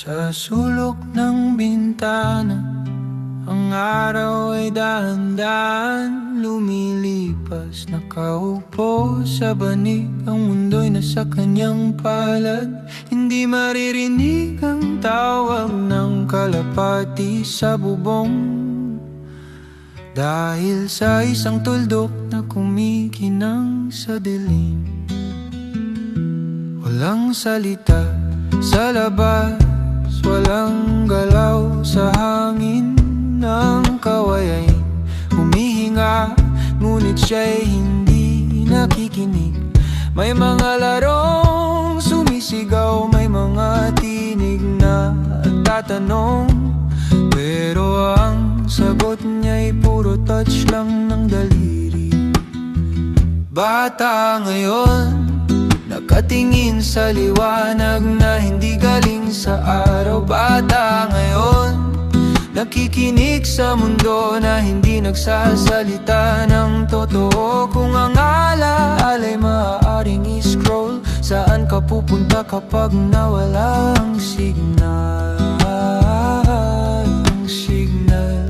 Sa sulok ng bintana, ang araw ay dahan-dahan lumilipas. Nakaupo sa banig, ang mundo'y nasa kanyang palad. Hindi maririnig ang tawag ng kalapati sa bubong, dahil sa isang tuldok na kumikinang sa dilim. Walang salita sa labas, walang galaw sa hangin. Ang kaway ay humihinga, ngunit siya'y hindi nakikinig. May mga larong sumisigaw, may mga tinig na tatanong, pero ang sagot niya'y puro touch lang ng daliri. Bata ngayon, nakatingin sa liwanag na hindi galing sa araw. Bata ngayon, nakikinig sa mundo na hindi nagsasalita ng totoo. Kung ang alaala'y maaaring i-scroll, saan ka pupunta kapag nawala ang signal? Ang signal.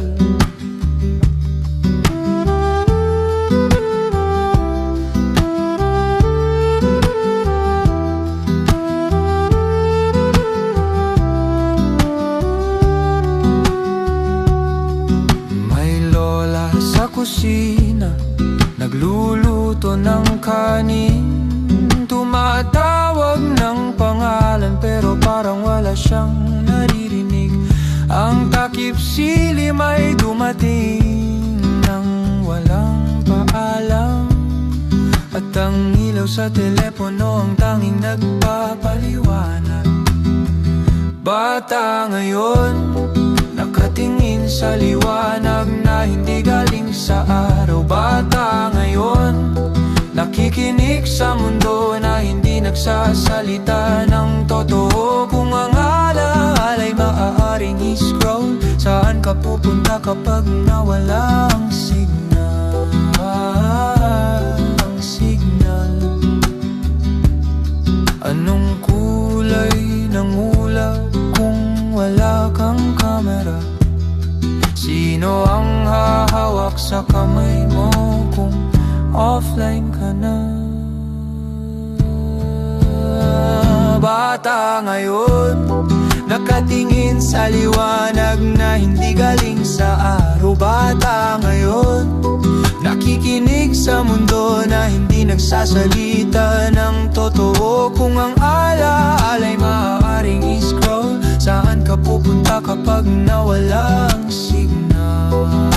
Kusina, nagluluto ng kanin, tumatawag ng pangalan pero parang wala siyang naririnig. Ang takip silim ay dumating nang walang paalam, at ang ilaw sa telepono ang tanging nagpapaliwanag. Bata ngayon, nakatingin sa liwanag na hindi galing sa araw. Bata ngayon, nakikinig sa mundo na hindi nagsasalita ng totoo. Kung ang alaala'y maaaring i-scroll, saan ka pupunta kapag nawala ang signal? Ang signal. Anong kulay ng ulap kung wala kang kamera? Sino ang hahawak sa kamay mo kung offline ka na? Bata ngayon, nakatingin sa liwanag na hindi galing sa araw. Bata ngayon, nakikinig sa mundo na hindi nagsasalita ng totoo. Kung ang alaala'y maaaring i-scroll, saan ka pupunta kapag nawala ang signal?